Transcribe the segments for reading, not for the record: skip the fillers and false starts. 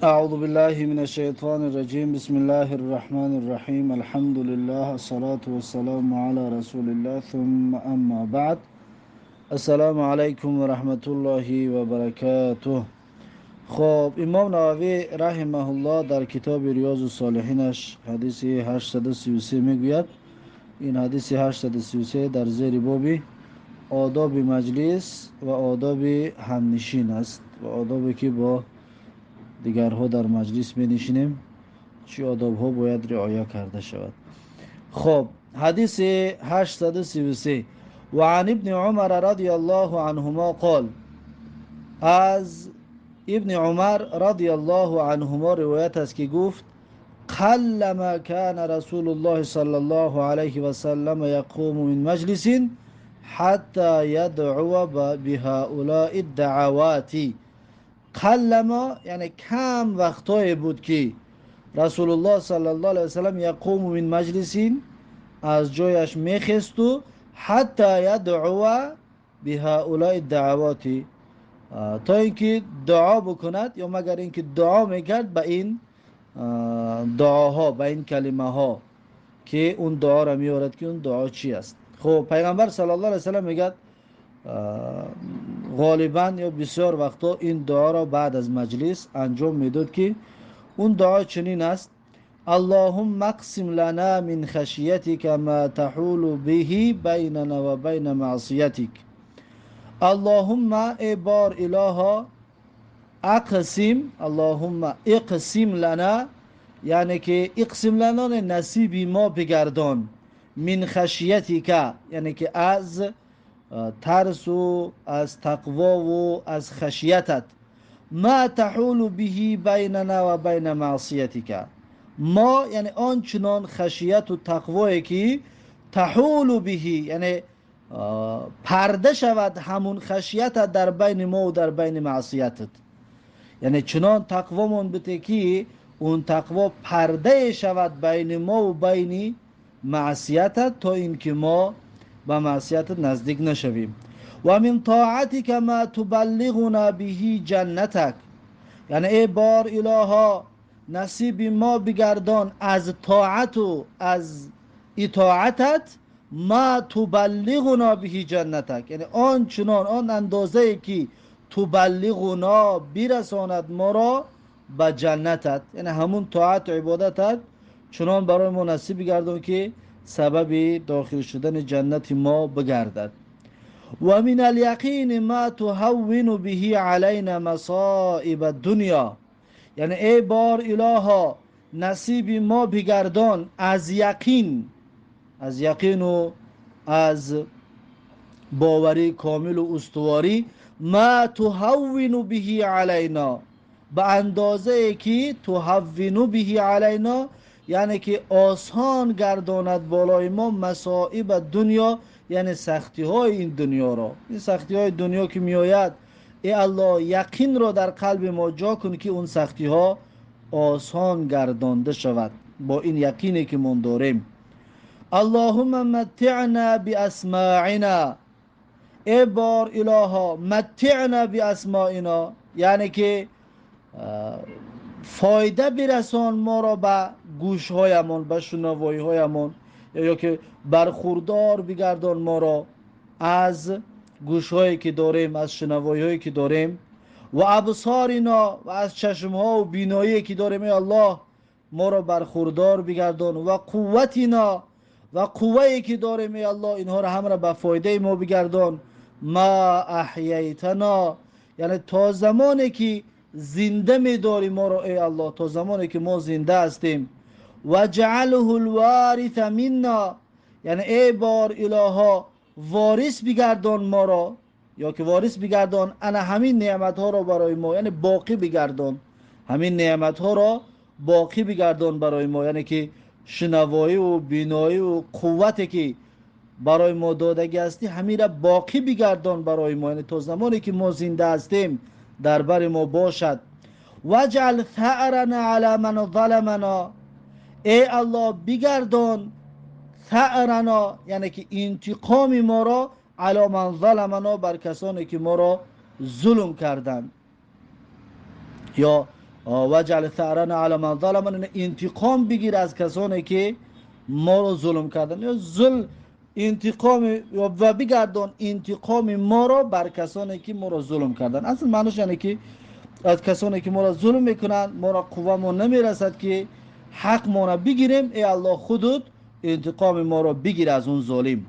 أعوذ بالله من الشيطان الرجيم بسم الله الرحمن الرحيم الحمد لله الصلاة والسلام على رسول الله ثم أما بعد السلام عليكم ورحمة الله وبركاته. خب امام نووی رحمه الله در کتاب ریاض الصالحینش حدیث 833 میگوید. این حدیث 833 در زیر باب آداب مجلس و آداب همنشین است و آدابی که با دیگرها در مجلس می نشینیم چی آداب ها باید رعایت کرده شود. خب حدیث 833 و عن ابن عمر رضی الله عنهما قال، از ابن عمر رضی الله عنهما روایت است که گفت قلما كان رسول الله صلی الله علیه و سلم یقوم من مجلس حتى يدعو بهؤلاء الدعوات. قلما یعنی کم وقتای بود که رسول الله صلی الله علیه و سلم یقوم من مجلسین از جایش میخست و حتی یدعو بهؤلاء الدعوات تا اینکه دعا بکند یا مگر اینکه دعا میکرد به این دعاها، به این کلمه ها که اون دعا را میارد که اون دعا چی است. خب پیغمبر صلی الله علیه و سلم میگه غالبا یا بسیار وقتا این دعا را بعد از مجلس انجام میداد که اون دعا چنین است: اللهم اقسم لنا من خشیتک ما تحول به بیننا و بین معصیتک. اللهم ای بار الها اقسم، اللهم اقسم لنا یعنی که اقسم لنا نصیب ما بگردان، من خشیتک یعنی که از ترس و از تقوا و از خشیتت، ما تحول به بیننا و بین معصیتک، ما یعنی آنچنان خشیت و تقوایی که تحول به یعنی پرده شود همون خشیت در بین ما و در بین معصیتت، یعنی چنان تقوامون بده که اون تقوا پرده شود بین ما و بین معصیتت تا اینکه ما به معصیتت نزدیک نشویم. و من طاعتک ما تبلغنا به جنتک، یعنی ای بار الها نصیب ما بگردان از طاعت و از اطاعتت، ما تبلغنا به جنتک یعنی آن چنان آن اندازه که تبلغنا برساند ما را به جنتت، یعنی همون طاعت و عبادتت چنان برای ما نصیب بگردان که سبب داخل شدن جنت ما بگردد. و من الیقین ما تهون به علینا مصائب الدنیا، یعنی ای بار الها نصیب ما بگردان از یقین، از یقین و از باوری کامل و استواری، ما تهون به علینا به اندازه که تهون به علینا یعنی که آسان گرداند بالای ما مصائب دنیا یعنی سختی های این دنیا را. این سختی های دنیا که می آید ای الله یقین را در قلب ما جا کن که اون سختی ها آسان گردانده شود با این یقینی که من داریم. اللهم متعنا باسماعنا، ای بار الها متعنا باسماعنا یعنی که فایده برسان ما را به گوش هایمان، به شنوایی هایمان، یا که برخوردار بگردان ما را از گوش هایی که داریم، از شنوایی هایی که داریم، و ابصارنا و از چشم ها و بینایی که داریم ای الله ما را برخوردار بگردان، و قوتنا و قوهی که داریم ای الله اینها را هم را به فایده ما بگردان، ما احییتنا یعنی تا زمانی که زنده می داری ما را ای الله، تا زمانی که ما زنده هستیم، و جعله الوارث منا یعنی ای بار الها وارث بگردان ما را، یا که وارث بگردان انا همین نعمت ها را برای ما، یعنی باقی بگردان همین نعمت ها را باقی بگردان برای ما، یعنی که شنوایی و بینایی و قوتی که برای ما دادگی هستی همین را باقی بگردان برای ما، یعنی تا زمانی که ما زنده هستیم در بر ما باشد. وجعل ثأرنا علی من ظلمنا، ای الله بگردان ثأرنا یعنی که انتقام ما را علی من ظلمنا بر کسانی که ما را ظلم کردند، یا و جعل ثأرنا علی من ظلمنا، انتقام بگیر از کسانی که ما رو ظلم کردن، یا انتقام و بگردان انتقام ما رو بر کسانی که ما رو ظلم کردن. اصلا معنیش یعنی که از کسانی که ما را ظلم میکنن، ما را قوه ما نمیرسد که حق ما را بگیریم، ای الله خودت انتقام ما را بگیر از اون ظالم.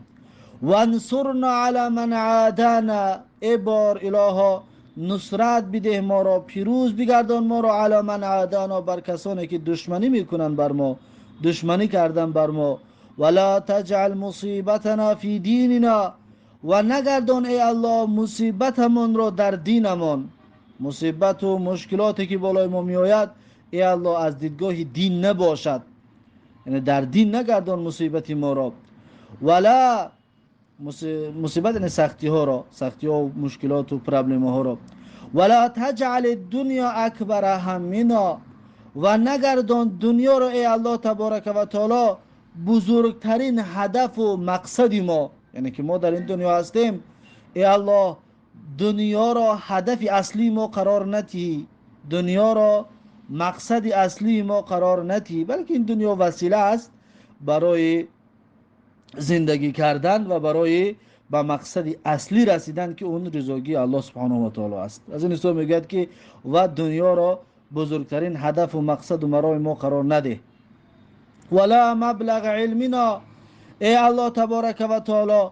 وانصرنا علی من عادانا، ای بار الها نصرت بده ما را، پیروز بگردان ما را، علی من عادانا بر کسانی که دشمنی میکنن بر ما، دشمنی کردن بر ما. ولا تجعل مصیبتنا فی دیننا، و نگردان ای الله مصیبتمون را در دینمان. مصیبت و مشکلاتی که بالای ما میآید ای الله از دیدگاه دین نباشد، یعنی در دین نگردان مصیبت ما را. ولا مصیبت یعنی سختی ها را، سختی ها و مشکلات و پرابلم ها را. ولا تجعل الدنیا اکبر همنا، و نگردان دنیا را ای الله تبارک و تعالی بزرگترین هدف و مقصد ما، یعنی که ما در این دنیا هستیم، ای الله دنیا را هدف اصلی ما قرار ندهی، دنیا را مقصد اصلی ما قرار ندهی، بلکه این دنیا وسیله است برای زندگی کردن و برای به مقصد اصلی رسیدن که اون رضایت الله سبحانه و تعالی است. از این حساب میگه که و دنیا را بزرگترین هدف و مقصد و مرام ما قرار نده. ولا مبلغ علمنا، ای الله تبارک و تعالی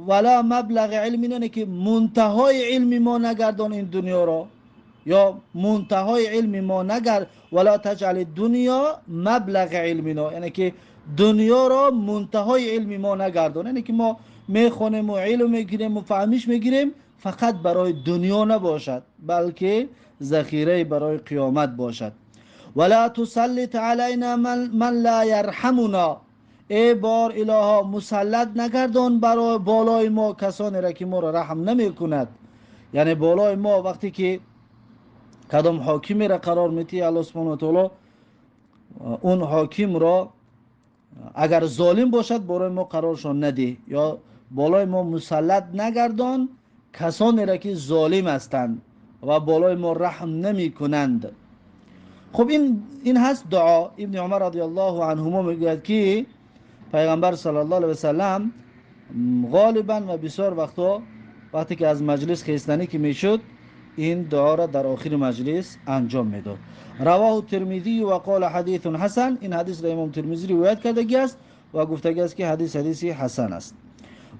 ولا مبلغ علمنا، که منتهای علم ما نگردان این دنیا را، یا منتهای علم ما نگرد. ولا تجعل دنیا مبلغ علمنا، یعنی که دنیا را منتهای علم ما نگردان، یعنی که ما میخونیم و علم میگیریم و فهمیش میگیریم، فقط برای دنیا نباشد بلکه ذخیره برای قیامت باشد. ولا تسلط علینا من لا یرحمنا، ای بار الها مسلط نگردان برای بالای ما کسانی را که ما را رحم نمی کند. یعنی بالای ما وقتی که کدام حاکمی را قرار میتی الله سبحانه و تعالی، اون حاکم را اگر ظالم باشد بالای ما قرارشان نده، یا بالای ما مسلط نگردان کسانی را که ظالم هستند و بالای ما رحم نمی کنند. خب این هست دعا. ابن عمر رضی الله عنهما میگوید که پیغمبر صلی الله علیه و سلم غالبا و بسیار وقتا وقتی که از مجلس خیستنی که میشد این دعا را در آخر مجلس انجام میداد. رواه ترمذی و قال حدیث حسن، این حدیث را امام ترمذی روایت کرده است و گفته است که حدیث حسن است.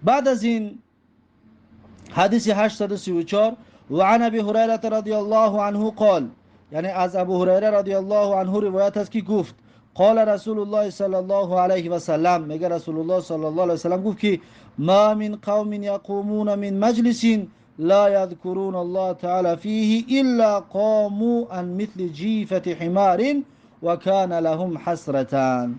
بعد از این حدیث 834 و عن ابی هریره رضی الله عنه قال، یعنی از ابو هریره رضی الله عنه روایت است که گفت قال رسول الله صلی الله علیه و سلم، میگه رسول الله صلی الله علیه و سلم گفت که ما من قوم یقومون من مجلس لا يذكرون الله تعالى فيه الا قاموا عن مثل جیفة حمار وكان لهم حسرتان.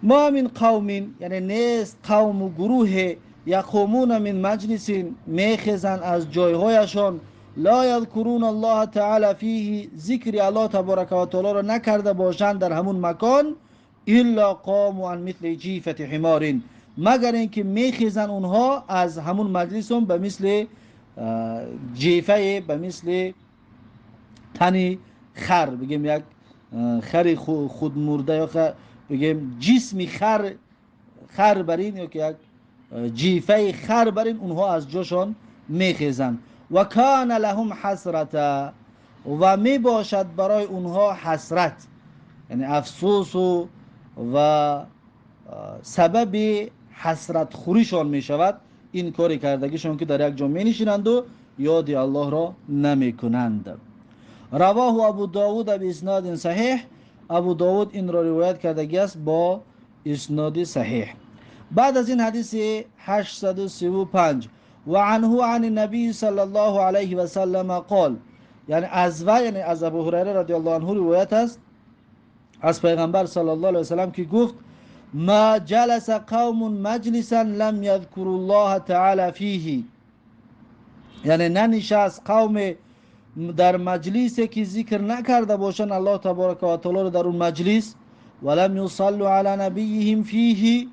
ما من قوم، یعنی نیست قوم و گروه، یقومون من مجلس میخزن از جایهایشان، لا یذکرون الله تعالی فیه، ذکر الله تبارک و تعالی را نکرده باشند در همون مکان، الا قاموا عن مثل جیفة حمار، مگر اینکه میخزن اونها از همون مجلسون به مثل جیفه، به مثل تنی خر، بگیم یک خر خود مرده، یا بگیم جسمی خر برین، یا که یک جیفه خر برین، اونها از جاشان میخیزن. و کان لهم حسرت، و می باشد برای اونها حسرت، یعنی افسوس و سبب حسرت خوریشان می شود این کاری کردگیشون که در یک جا می نشینند و یاد الله را نمی کنند. رواه ابو داود به اسناد صحیح، ابو داود این را روایت کرده است با اسناد صحیح. بعد از این حدیث 835 و عنه عن النبی صلی الله علیه و سلم قال، یعنی از ابو هریره رضی الله عنه روایت است از پیغمبر صلی الله علیه و سلم که گفت ما جلس قوم مجلسا لم یذکروا الله تعالی فیه، یعنی ننشست قوم در مجلسی که ذکر نکرده باشن الله تبارک و تعالی در اون مجلس، ولم یصلوا علی نبیهم فیه،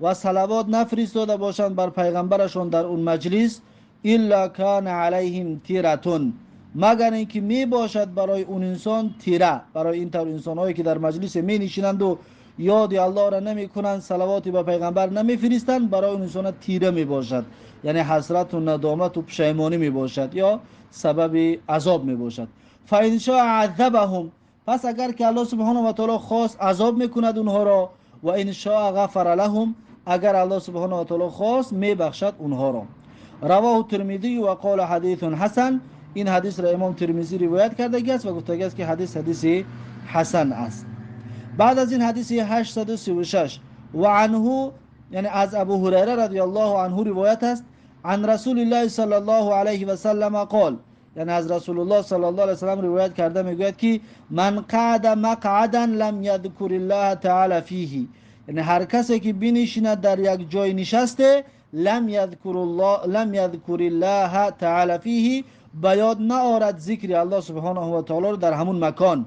و صلوات نفرستاده باشند بر پیغمبرشون در اون مجلس، الا کان علیهم تیرتون، مگر اینکه می باشد برای اون انسان تیره. برای این طور انسان‌هایی که در مجلس می نشینند و یاد الله را نمی کنند، صلواتی به پیغمبر نمی فرستند، برای اون انسان تیره می باشد، یعنی حسرت و ندامت و پشیمانی می باشد یا سبب عذاب می باشد. فإن شاء عذبهم، پس اگر که الله سبحانه و تعالی خواست عذاب میکند اونها را، و ان شاء غفر لهم، اگر الله سبحانه و تعالی خواست میبخشد اونها را. رواه ترمذی و قال حدیث حسن، این حدیث را امام ترمذی روایت کرده است و گفته است که حدیث حسن است. بعد از این حدیث 836 و عنه، یعنی از ابو هریره رضی الله عنه روایت است، عن رسول الله صلی الله علیه و سلم قال، یعنی از رسول الله صلی الله علیه و سلم روایت کرده میگوید که من قعد مقعدا لم یذکر الله تعالی فیه، یعنی هر کسی که بنشیند در یک جای نشسته، لم یذکر الله تعالی فیه، بیاد نآورد ذکر الله سبحانه و تعالی در همون مکان،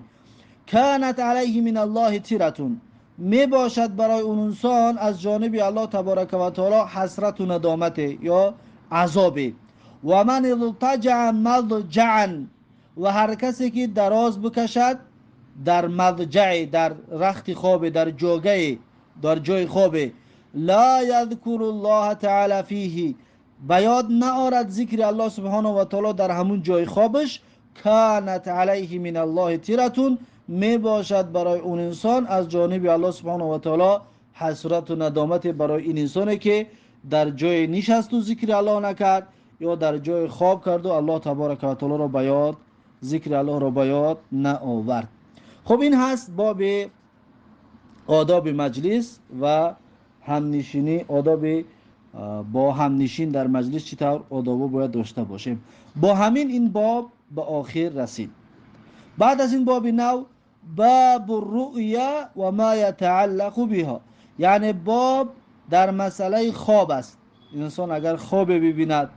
کانت علیه من الله تیرتون، می باشد برای اون انسان از جانب الله تبارک و تعالی حسرت و ندامت یا عذاب. و من اضطجع مضجعا، و هر کسی که دراز بکشد در مضجع، در رخت خواب، در جوگه، در جای خواب، لا یذکر الله تعالی فیه، بیاد نآورد ذکر الله سبحانه و تعالی در همون جای خوابش، کانت علیه من الله تیرتون، می باشد برای اون انسان از جانب الله سبحانه و تعالی حسرت و ندامت برای این انسانی که در جای نشست و ذکر الله نکرد یا در جای خواب کرد و الله تبارک و تعالی را بیاد، ذکر الله را بیاد نآورد. خب این هست باب آداب مجلس و همنشینی، آداب با همنشین در مجلس چطور آداب باید داشته باشیم. با همین این باب به آخر رسید. بعد از این باب نو، باب الرؤیا و ما یتعلق بها، یعنی باب در مسئله خواب است. انسان اگر خواب ببیند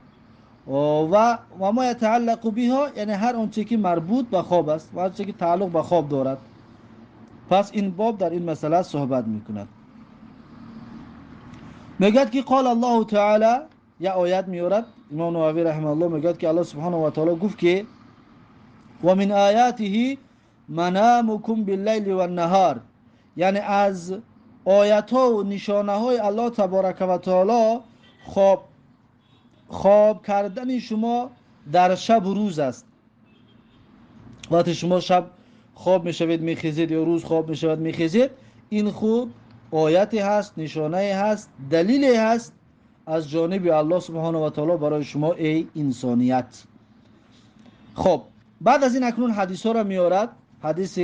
و ما یتعلق بها، یعنی هر آنچه که مربوط به خواب است و هر چیزی که تعلق به خواب دارد، پس این باب در این مسئله صحبت میکند. میگد که قال الله تعالی، یا آیت میارد امام نووی رحمه الله، میگد که الله سبحانه و تعالی گفت که و من آیاته منامکم باللیل و النهار، یعنی از آیات ها و نشانه های الله تبارک و تعالی خواب کردن شما در شب و روز است. وقتی شما شب خواب میشوید میخیزید یا روز خواب میشوید میخیزید، این خوب آیتی هست، نشانه هست، دلیلی هست از جانب الله سبحانه و تعالی برای شما ای انسانیت. خب بعد از این اکنون حدیث ها را میارد. حدیث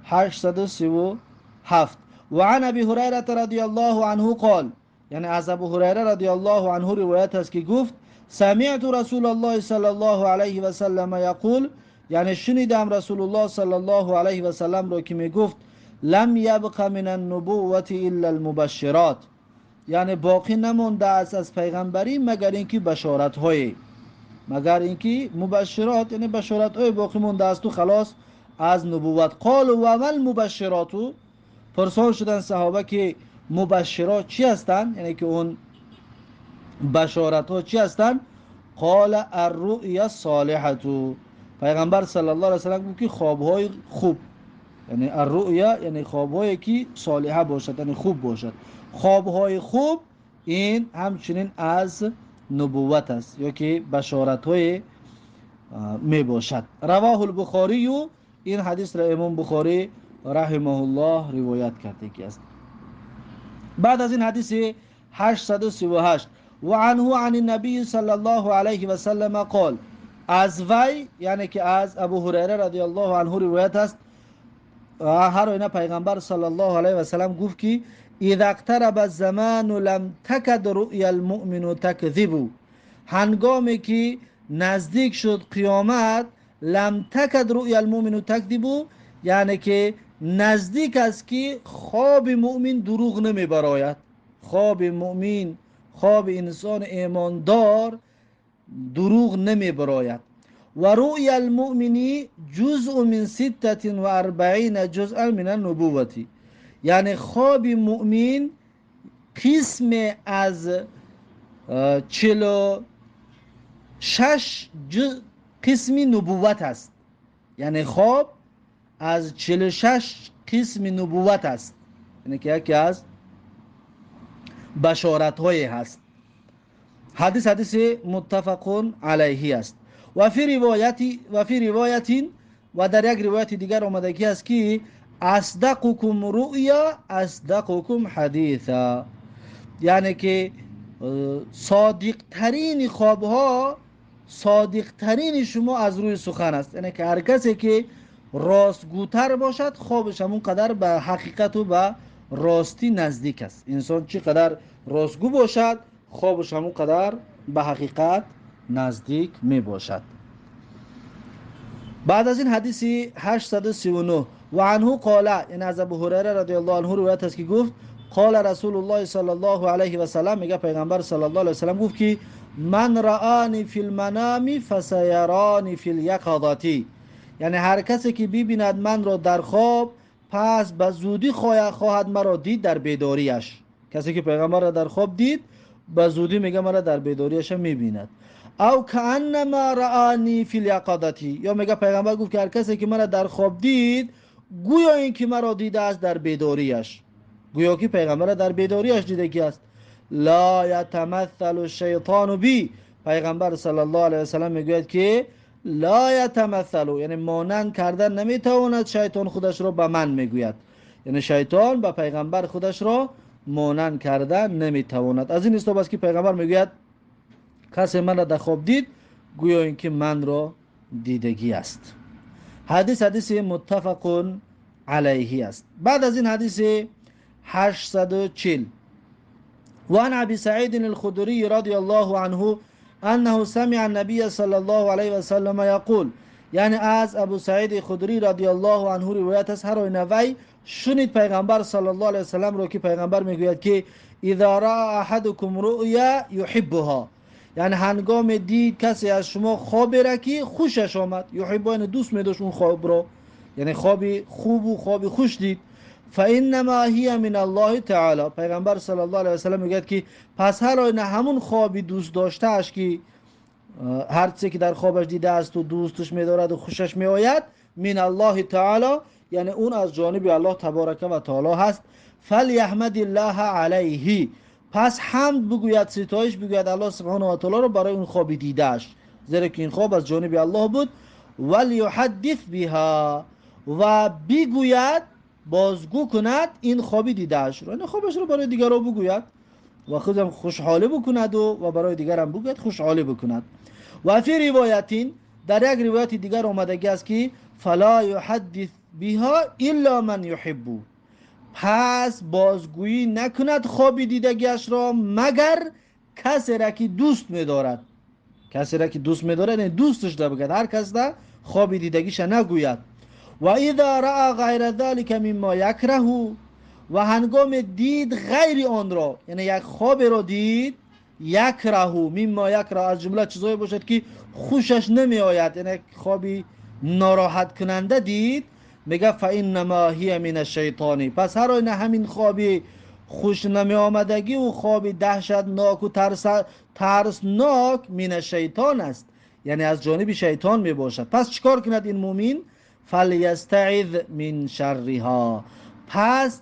837 و عن ابی هریره رضی الله عنه قال، یعنی از ابو هریره رضی الله عنه روایت است که گفت سمعت رسول الله صلی الله علیه و سلم یقول، یعنی شنیدم رسول الله صلی الله علیه و سلم را که میگفت لم یبق من النبوة الا المبشرات، یعنی باقی نمانده است از پیغمبری مگر اینکه بشارت های، مگر اینکه مبشرات، یعنی بشارت های باقی مانده است و خلاص از نبوت. قال و اول مبشرات، پرسان شدن صحابه که مبشرات چی هستند، یعنی که اون بشارت ها چی هستند؟ قال الرؤیا الصالحه، پیغمبر صلی الله علیه و سلم گفت که خواب های خوب، یعنی الرؤیا یعنی خواب هایی که صالحه باشد، یعنی خوب باشد. خواب های خوب این همچنین از نبوت است یا که بشارت های می باشد. رواه البخاری، این حدیث را امام بخاری رحمه الله روایت کرده است. بعد از این حدیث 838 و عنه عن النبی صلی الله علیه و سلم قال، از وی یعنی که از ابو هریره رضی الله عنه روایت است، هر اینا پیغمبر صلی الله علیه و سلم گفت که اذا اقترب الزمان لم تکد رؤیا المؤمن تکذب، هنگامی که نزدیک شد قیامت، لم تکد رؤیا المؤمن تکذب، یعنی که نزدیک است که خواب مؤمن دروغ نمی براید. خواب مؤمن، خواب انسان ایماندار دروغ نمی براید. و رؤیا المؤمن جزء من 46 جزءا من النبوة، یعنی خواب مؤمن قسم از 46 قسم نبوت است. یعنی خواب از 46 قسم نبوت است، یعنی که یکی از بشارت های هست. حدیث متفق علیه است. و فی روایتی و در یک روایت دیگر آمده که است که اصدقکم رؤیا اصدقکم حدیثا، یعنی که صادق ترین خواب ها صادق ترین شما از روی سخن است. یعنی که هر کسی که راستگوتر باشد خوابش همون قدر به حقیقت و به راستی نزدیک است. انسان چقدر راستگو باشد خوابش همون قدر به حقیقت نزدیک می باشد. بعد از این حدیث 839 و عنه قال، یعنی از ابو هریره رضی الله عنه روایت است که گفت قال رسول الله صلی الله علیه و سلم، میگه پیغمبر صلی الله علیه و سلم گفت که من رآنی فی المنام فسیرانی فی الیقظه، یعنی هر کسی که ببیند من را در خواب پس به زودی خواهد مرا دید در بیداریش. کسی که پیغمبر را در خواب دید به زودی میگه مرا در بیداریش میبیند. او کانما رآنی فی الیقظه، یا میگه پیغمبر گفت که هر کسی که مرا در خواب دید گویا این که مرا دیده است در بیداریش، گویا که پیغمبر در بیداریش دیده کی است. لا یتمثل الشیطان بی، پیغمبر صلی الله علیه و سلم میگوید که لا یتمثل، یعنی مانند کردن نمیتواند شیطان خودش را به من میگوید، یعنی شیطان به پیغمبر خودش را مانند کردن نمیتواند. از این استفاده است که پیغمبر میگوید کسی من را در خواب دید گویا اینکه من را دیدگی است. حدیث متفق علیه است. بعد از این حدیث 840 وعن ابي سعيد الخدري رضي الله عنه انه سمع النبي صلى الله عليه وسلم يقول، یعنی از ابو سعید خدری رضی الله عنه روایت است هر نوی شنید پیغمبر صلی الله علیه وسلم رو که پیغمبر میگوید که اذا را احدكم رؤيا يحبها، یعنی هنگام دید کسی از شما خوابی را که خوشش آمد، یحبها یعنی دوست می‌داشت اون خواب رو، یعنی خوابی خوب و خوابی خوش دید، فانما هی من الله تعالی، پیغمبر صلی الله علیه و سلم میگه که پس هر آینه همون خوابی دوست داشته اش که هر چیزی که در خوابش دیده است و دوستش می‌دارد و خوشش میآید من الله تعالی، یعنی اون از جانب الله تبارک و تعالی هست. فلیحمد الله علیه، پس حمد بگوید، ستایش بگوید الله سبحانه و تعالی رو برای اون خواب دیدهش، زیرا که این خواب از جانب الله بود. ولیحدث بها، و بگوید بازگو کند این خوابی دیدهش رو، این خوابش رو برای دیگران بگوید و خودم خوشحالی بکند و برای دیگران بگوید خوشحالی بکند. و فی روایتین، در یک روایت دیگر آمده است که فلا یحدث بها الا من یحب، پس بازگویی نکند خوابی دیدگیش را مگر کسی را که دوست می‌دارد، کسی را که دوست می‌دارد یعنی دوستش را بگوید، هر کس را خوابی دیدگیش نگوید. و اذا را غیر ذلك مما یکره، و هنگام دید غیر آن را، یعنی یک خواب را دید یکره، مما یکره از جمله چیزایی باشد که خوشش نمی آید، یعنی خوابی ناراحت کننده دید، میگه فانما هی من الشیطان، پس هر آینه همین خوابی خوش نمی آمدگی و خوابی دهشتناک و ترسناک من الشیطان است، یعنی از جانب شیطان می باشد. پس چیکار کند این مومن؟ فلیستعذ من شرها، پس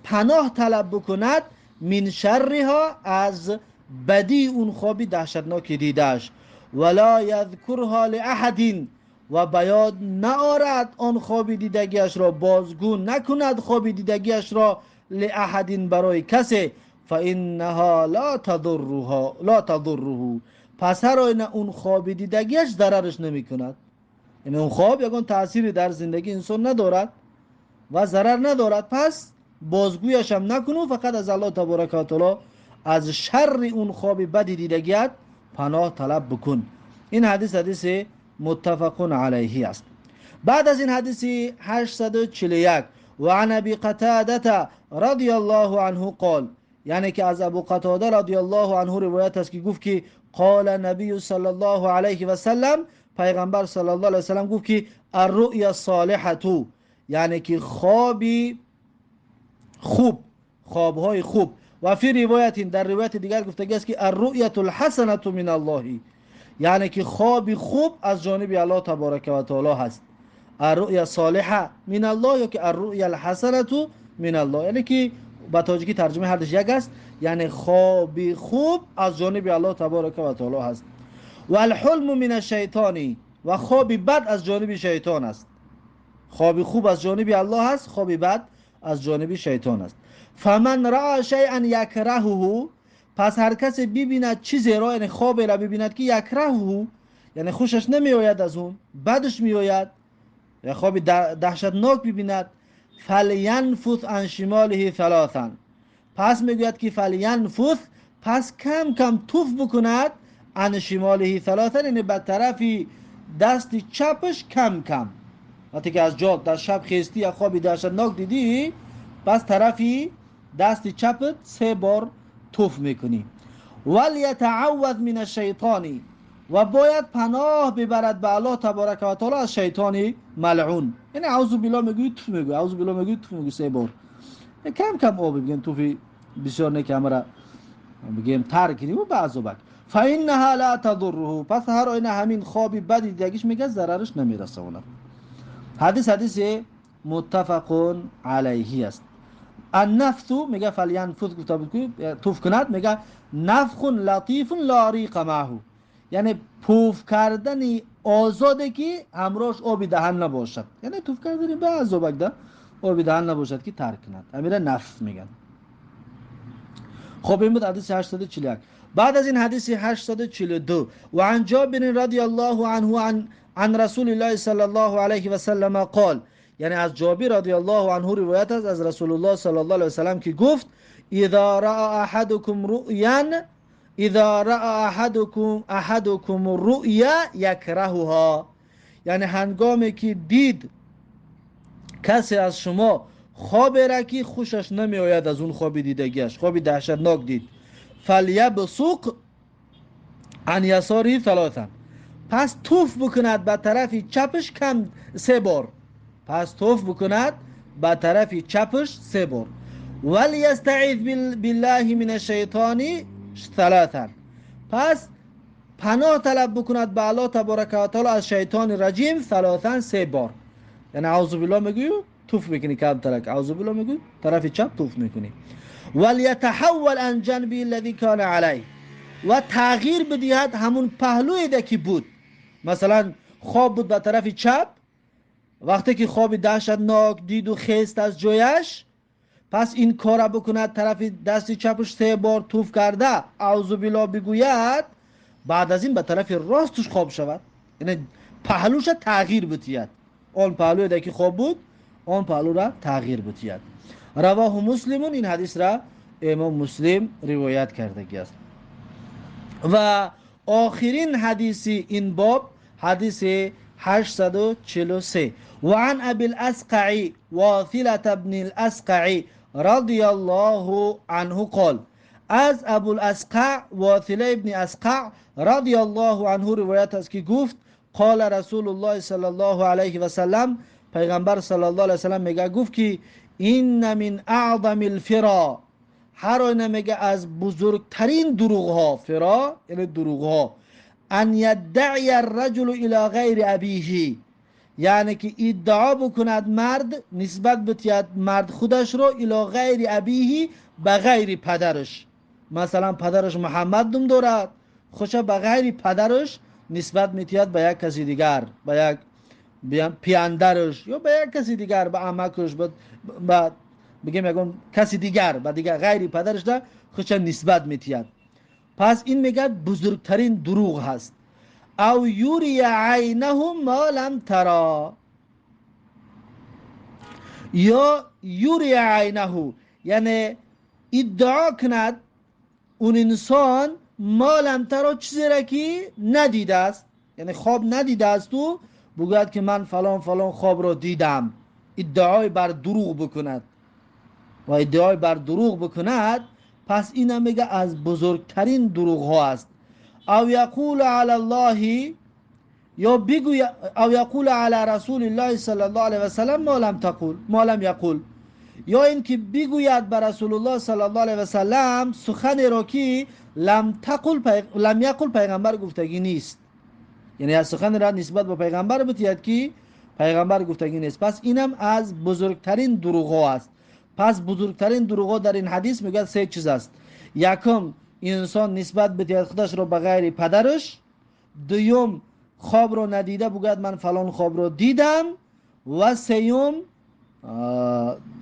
پناه طلب بکند من شرها از بدی اون خوابی دهشتناک دیدش. ولا یذکرها لاحد، و بیاد نآرد آن خوابی دیدگیش را، بازگو نکند خوابی دیدگیش را لاحد برای کسی، فانها لا تضره، پس هر آینه اون خوابی دیدگیش ضررش نمی کند، یعنی اون خواب یکان تأثیری در زندگی انسان ندارد و ضرر ندارد، پس بازگویش هم نکنو، فقط از الله تبارک و تعالی از شر اون خواب بد دیدگیت پناه طلب بکن. این حدیث متفق علیه است. بعد از این حدیث 841 و عن ابی قتاده رضی الله عنه قال، یعنی که از ابو قتاده رضی الله عنه روایت است که گفت که قال نبی صلی الله علیه و سلم، پیغمبر صلی الله علیه و سلم گفت که الرؤیا الصالحه، یعنی که خوابی خوب، خوابهای خوب. و فی روایت، در روایت دیگر گفته است که الرؤیا الحسنه من الله، یعنی که خواب خوب از جانب الله تبارک و تعالی هست. الرؤیا صالحه من الله یا که الرؤیا الحسنه من الله، یعنی که با تاجیکی ترجمه هر دوش یک است، یعنی خواب خوب از جانب الله تبارک و تعالی هست. و الحلم من الشیطانی، و خواب بد از جانب شیطان است. خواب خوب از جانب الله است، خواب بد از جانب شیطان است. فمن رأى شیئا یکرهه، پس هر کس ببیند چیزی را، یعنی خواب را ببیند که یکرهه یعنی خوشش نمی آید از اون، بدش می آید، یا خواب دهشتناک ببیند، فلینفث عن شماله ثلاثا، پس میگوید که فلینفث، پس کم کم توف بکند، عن شماله ثلاثا یعنی به طرف دست چپش کم کم. وقتی که از جا در شب خیستی یا خوابی دهشتناک دیدی، پس طرفی دست چپت 3 بار توف میکنی. ولیتعوذ من الشیطانی، و باید پناه ببرد به الله تبارک و تعالی از شیطانی ملعون. یعنی اعوذ بالله میگوی توف میگوی، اعوذ بالله میگوی توف میگوی 3 بار. کم کم آب بگیم، توفی بسیار نکمه را بگیم ترک کنیم و بعض و بعد. فانها لا تضره، پس هر آینه همین خوابی بدی دیگیش میگه ضررش نمیرسونه. حدیث متفق علیه است. النفث میگه فلینفث، توف کند، میگه نفخ لطیف لا ریق معه، یعنی پوف کردنی آزاده که همراهش آبی دهن نباشد، یعنی توف کردنی به عذابک آبی دهن نباشد که ترک کند، امیره نفث میگن. خب این بود حدیث 841. بعد از این حدیث 842، و عن جابر رضی الله عنه عن رسول الله صلی الله علیه و سلم قال، یعنی از جابر رضی الله عنه روایت است از رسول الله صلی الله علیه و سلم که گفت اذا رأى احدكم رؤيا، اذا رأى احدكم الرؤيا یکرهها، یعنی هنگامی که دید کسی از شما خواب را که خوشش نمی آید از اون خواب دیدگیش، خواب دهشتناک دید، فلیبصق عن یساره ثلاثا، پس توف بکند به طرف چپش کم 3 بار، پس توف بکند به طرف چپش 3 بار. ولیستعیذ بالله من الشیطان ثلاثا، پس پناه طلب بکند به الله تبارک و تعالی از شیطان رجیم ثلاثا 3 بار. یعنی اعوذ بالله میگی توف میکنی کم ترک، اعوذ بالله میگی طرف چپ توف میکنی. ولیتحول عن جنبی الذی کان علیه، و تغییر بدهد همون پهلوی ده که بود. مثلا خواب بود به طرف چپ، وقتی که خواب دهشتناک دید و خیست از جایش، پس این کار بکند، طرف دست چپش 3 بار توف کرده اعوذ بالله بگوید، بعد از این به طرف راستش خواب شود، یعنی پهلوش تغییر بتید، اون پهلوی ده که خواب بود اون پهلو را تغییر بتید. رواه مسلمون، این حدیث را امام مسلم روایت کرده است. و آخرین حدیث این باب حدیث 843، وعن ابي الاسقع واثلة بن الاسقع رضی الله عنه قال، از ابو الاسقع واثله ابن اسقع رضی الله عنه روایت است که گفت قال رسول الله صلی الله علیه و سلم، پیغمبر صلی الله علیه و سلم میگه، گفت که این من اعظم الفرا، هر آینه میگه از بزرگترین دروغ ها، فرا یعنی دروغ ها، ان یدعی الرجل الى غیر ابیه، یعنی که ادعا بکند مرد، نسبت بتید مرد خودش رو الى غیر ابیه، به غیر پدرش. مثلا پدرش محمد نام دارد، خوشه به غیر پدرش نسبت میتید به یک کسی دیگر، به یک پیاندرش یا به یک کسی دیگر، به عمکش، به بگیم یکم کسی دیگر، به دیگر غیر پدرش ده خوشه نسبت میتید. پس این میگه بزرگترین دروغ هست. او یوری عینه ما لم ترا، یا یوری عینه یعنی ادعا کند اون انسان ما لم ترا، چیزی را که ندیده است، یعنی خواب ندیده است و بگوید که من فلان فلان خواب را دیدم، ادعای بر دروغ بکند و ادعای بر دروغ بکند، پس این میگه از بزرگترین دروغ ها است. او یقول علی الله، یا بگوید او یقول علی رسول الله صلی الله علیه و سلم ما لم یقول، یا اینکه بگوید بر رسول الله صلی الله علیه و سلم سخن را که لم یقل پیغمبر گفتگی نیست. یعنی از سخن را نسبت به پیغمبر بتید که پیغمبر گفتگی نیست. پس اینم از بزرگترین دروغ است. پس بزرگترین دروغ در این حدیث میگه سه چیز است. یکم انسان نسبت بتید خودش رو به غیر پدرش. دوم خواب رو ندیده بگوید من فلان خواب رو دیدم. و سوم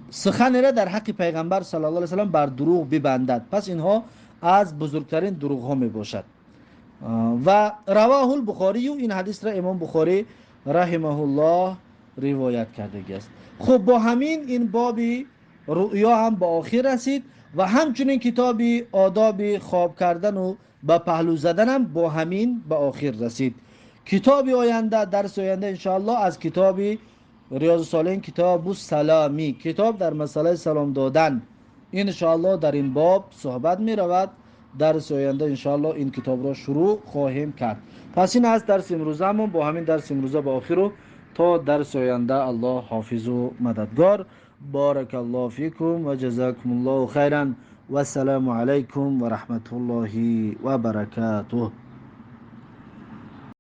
سخن را در حق پیغمبر صلی الله علیه و سلم بر دروغ ببندد. پس اینها از بزرگترین دروغ ها می باشد. و رواه البخاری، و این حدیث را امام بخاری رحمه الله روایت کرده است. خب با همین این باب رؤیا هم با آخر رسید و همچنین کتاب آداب خواب کردن و به پهلو زدن هم با همین به آخر رسید. کتاب آینده، درس آینده انشاءالله از کتاب ریاض الصالحین، کتاب السلامی، کتاب در مسئله سلام دادن، انشاءالله در این باب صحبت می رود. درس آینده انشاءالله این کتاب را شروع خواهیم کرد. پس این از درس امروزمون. با همین درس امروزه با آخر رو تا درس آینده الله حافظ و مددگار. بارک الله فیکم و جزاکم الله خیرا و السلام علیکم و رحمت الله و برکاته.